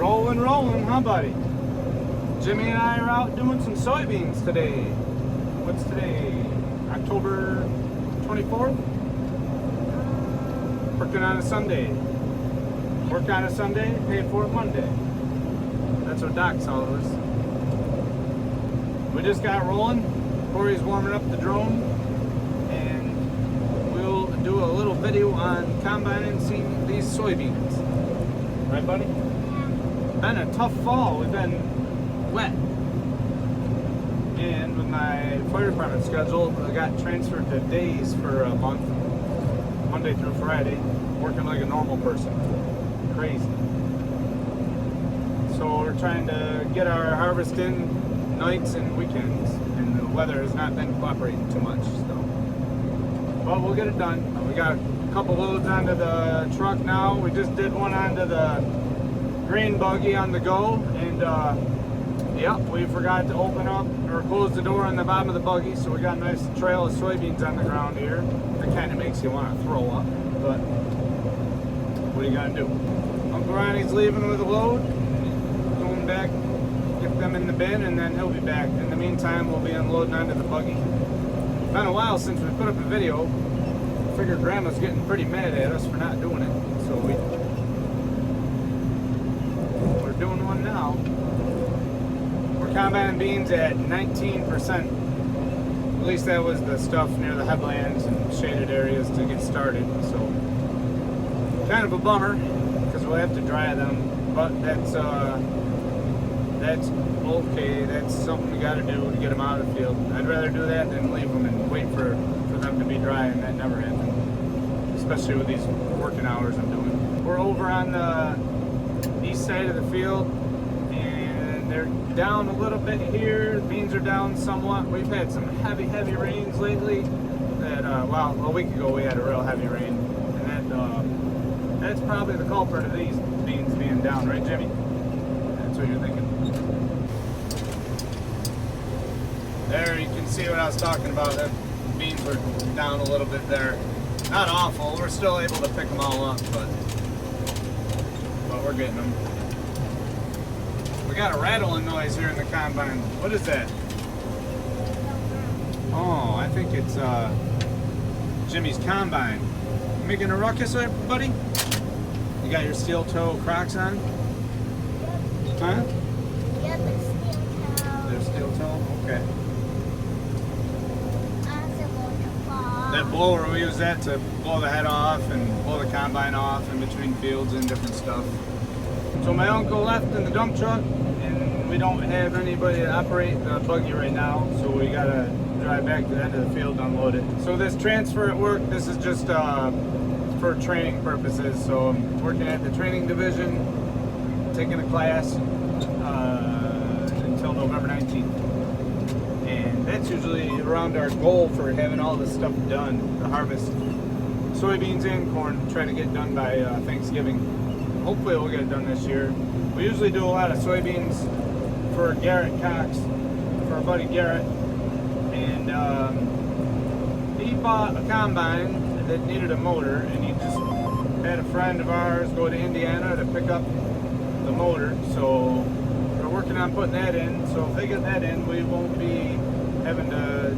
Rolling, huh, buddy? Jimmy and I are out doing some soybeans today. What's today? October 24th? Working on a Sunday. Work on a Sunday, pay for it Monday. That's what Doc tells us. We just got rolling. Corey's warming up the drone. And we'll do a little video on combining seeing these soybeans. Right, buddy? Been a tough fall. We've been wet. And with my fire department schedule, I got transferred to days for a month, Monday through Friday, working like a normal person. Crazy. So we're trying to get our harvest in nights and weekends, and the weather has not been cooperating too much. So, but we'll get it done. We got a couple loads onto the truck now. We just did one onto the green buggy on the go, and yep, we forgot to open up or close the door on the bottom of the buggy, so we got a nice trail of soybeans on the ground here. It kind of makes you want to throw up, but what are you gonna do? Uncle Ronnie's leaving with a load, going back, get them in the bin, and then he'll be back. In the meantime, we'll be unloading onto the buggy. It's been a while since we put up a video. I figured Grandma's getting pretty mad at us for not doing it, so we're doing one now. We're combining beans at 19%. At least that was the stuff near the headlands and shaded areas to get started. So kind of a bummer because we'll have to dry them, but that's okay. That's something we got to do to get them out of the field. I'd rather do that than leave them and wait for them to be dry, and that never happened. Especially with these working hours I'm doing. We're over on the east side of the field, and they're down a little bit here. The beans are down somewhat. We've had some heavy rains lately. That well, a week ago we had a real heavy rain, and that's probably the culprit of these beans being down, right, Jimmy? That's what you're thinking. There, you can see what I was talking about. The beans were down a little bit there. Not awful. We're still able to pick them all up, but we're getting them. We got a rattling noise here in the combine. What is that? Oh, I think it's Jimmy's combine. You making a ruckus there, buddy? You got your steel toe Crocs on? Huh? Yeah, the steel toe. They're steel toe? Okay. Fall. That blower, we use that to blow the head off and blow the combine off in between fields and different stuff. So my uncle left in the dump truck, and we don't have anybody to operate the buggy right now, so we gotta drive back to the end of the field to unload it. So this transfer at work, this is just for training purposes. So I'm working at the training division, taking a class until November 19th. And that's usually around our goal for having all this stuff done, the harvest. Soybeans and corn, try to get done by Thanksgiving. Hopefully we'll get it done this year. We usually do a lot of soybeans for Garrett Cox, for our buddy Garrett. And he bought a combine that needed a motor, and he just had a friend of ours go to Indiana to pick up the motor. So we're working on putting that in. So if they get that in, we won't be having to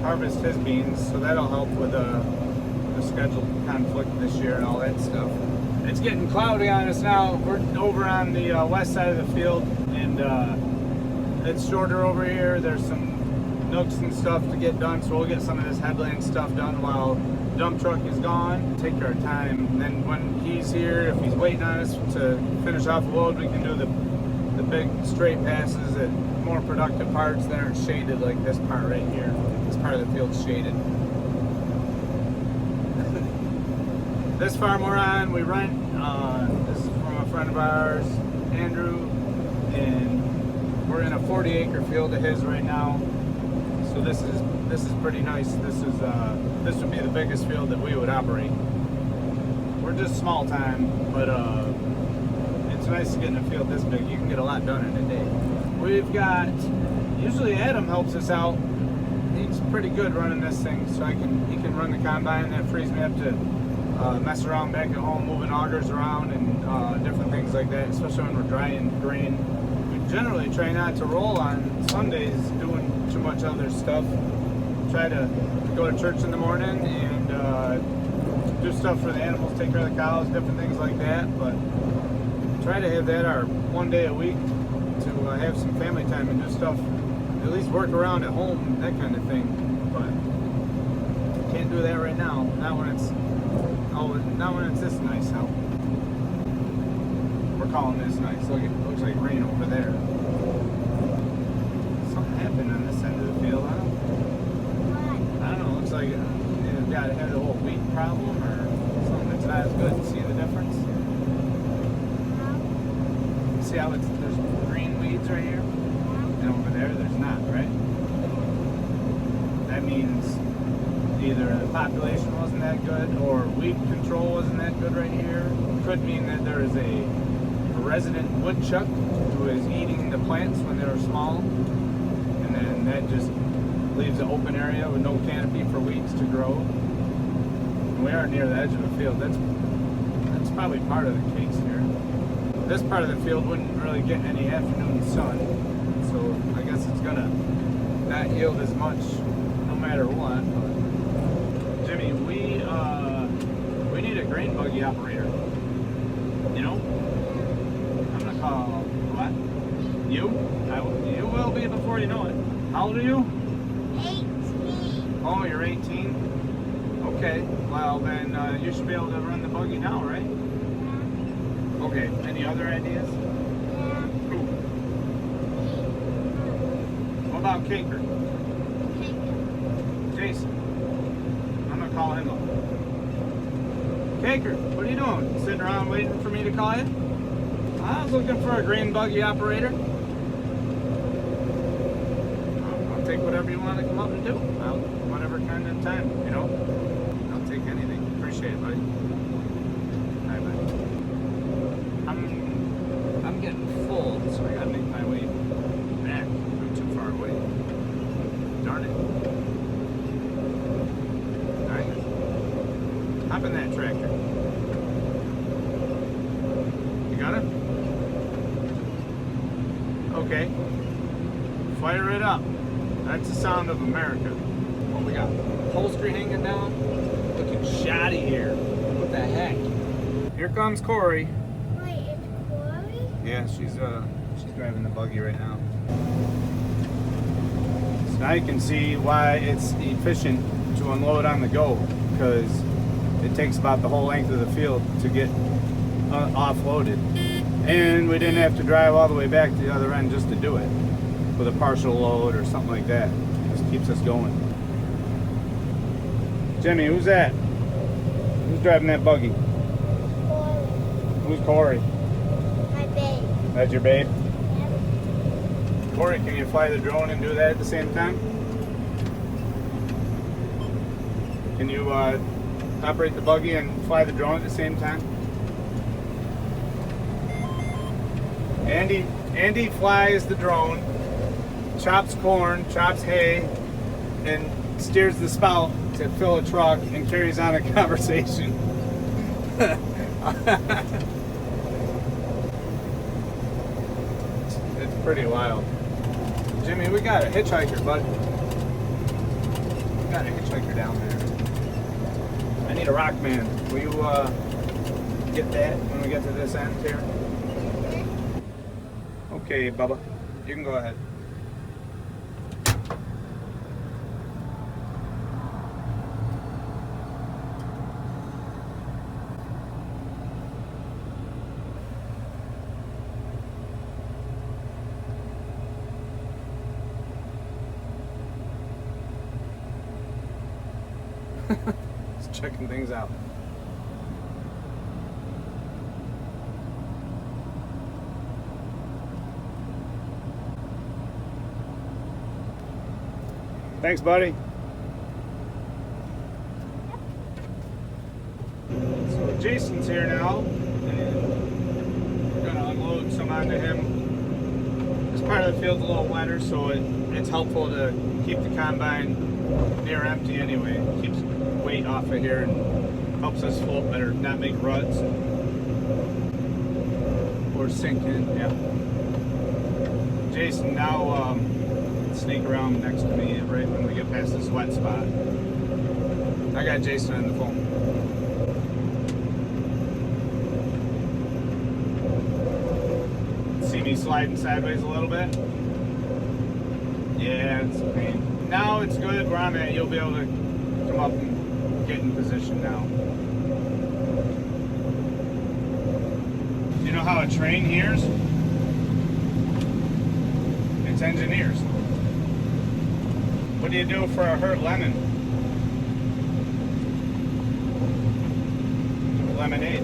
harvest his beans. So that'll help with the schedule conflict this year and all that stuff. It's getting cloudy on us now. We're over on the west side of the field, and it's shorter over here. There's some nooks and stuff to get done, so we'll get some of this headland stuff done while the dump truck is gone. Take our time, and then when he's here, if he's waiting on us to finish off the load, we can do the big straight passes at more productive parts that aren't shaded like this part right here. This part of the field's shaded. This farm we're on, we rent. This is from a friend of ours, Andrew, and we're in a 40-acre field of his right now. So this is pretty nice. This would be the biggest field that we would operate. We're just small time, but it's nice to get in a field this big. You can get a lot done in a day. We've got, usually Adam helps us out. He's pretty good running this thing, so he can run the combine. That frees me up to mess around back at home, moving augers around and different things things like that, especially when we're drying grain. We generally try not to roll on Sundays doing too much other stuff. Try to go to church in the morning and do stuff for the animals, take care of the cows, different things like that. But try to have that our one day a week to have some family time and do stuff, at least work around at home, that kind of thing. But can't do that right now. Not when it's this nice out. We're calling this nice. Look, it looks like rain over there. Something happened on this end of the field, huh? I don't know. Looks like they've had a little wheat problem or something that's not as good. See the difference? See how there's green weeds right here? And over there's not, right? That means either the population wasn't that good or weed control wasn't that good right here. Could mean that there is a resident woodchuck who is eating the plants when they were small, and then that just leaves an open area with no canopy for weeds to grow. And we are near the edge of the field. That's probably part of the case here. This part of the field wouldn't really get any afternoon sun, so I guess it's gonna not yield as much no matter what. But Jimmy, we need a grain buggy operator. You know? I'm gonna call what? You? You will be before you know it. How old are you? 18. Oh, you're 18? Okay, well then you should be able to run the buggy now, right? Okay, any other ideas? Yeah. Cool. What about Caker? Jason. I'm gonna call him up. Caker, what are you doing? Sitting around waiting for me to call you? I was looking for a grain buggy operator. I'll take whatever you want to come up and do. Whatever kind of time, you know? I'll take anything. Appreciate it, buddy. Bye, bye. I'm getting full, so I gotta make my way back. I'm too far away. Darn it. Alright. Hop in that tractor. You got it? Okay. Fire it up. That's the sound of America. What we got? Upholstery hanging down? Looking shoddy here. What the heck? Here comes Corey. Wait, it's Corey? Yeah, she's driving the buggy right now. So now you can see why it's efficient to unload on the go, because it takes about the whole length of the field to get offloaded. And we didn't have to drive all the way back to the other end just to do it with a partial load or something like that. It just keeps us going. Jimmy, who's that? Who's driving that buggy? Corey. Who's Corey? My babe. That's your babe? Yep. Corey, can you fly the drone and do that at the same time? Can you operate the buggy and fly the drone at the same time? Andy flies the drone, chops corn, chops hay, and steers the spout to fill a truck and carries on a conversation. It's pretty wild. Jimmy, we got a hitchhiker, bud. We got a hitchhiker down there. I need a rock man. Will you get that when we get to this end here? Okay, Bubba. You can go ahead. Just checking things out. Thanks, buddy. So Jason's here now, and we're gonna unload some onto him. This part of the field's a little wetter, so it's helpful to keep the combine near empty anyway. It keeps weight off of here and helps us float better, not make ruts. we're sinking. Yeah. Jason now sneak around next to me right when we get past this wet spot. I got Jason on the phone. See me sliding sideways a little bit? Yeah, it's a pain. Now it's good where I'm at. You'll be able to come up and get in position now. You know how a train hears? It's engineers. What do you do for a hurt lemon? Lemonade.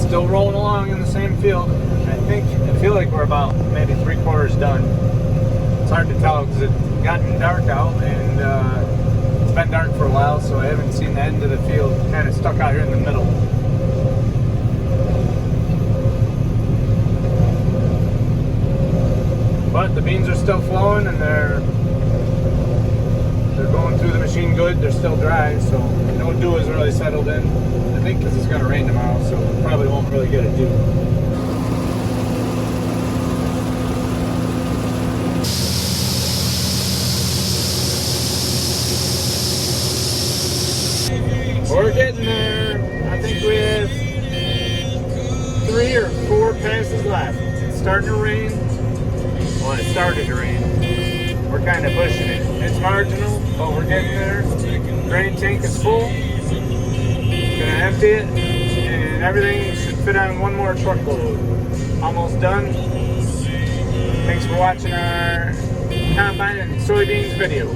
Still rolling along in the same field. I feel like we're about maybe 3/4 done. It's hard to tell because it's gotten dark out and it's been dark for a while, so I haven't seen the end of the field. Kind of stuck out here in the middle. But the beans are still flowing and they're going through the machine good. They're still dry, so no dew is really settled in. I think because it's going to rain tomorrow, so we probably won't really get a dew. We're getting there. I think we have 3 or 4 passes left. It's starting to rain. Well, it started to rain. We're kind of pushing it. It's marginal, but we're getting there. Grain tank is full. Gonna empty it, and everything should fit on one more truckload. Almost done. Thanks for watching our combine and soybeans video.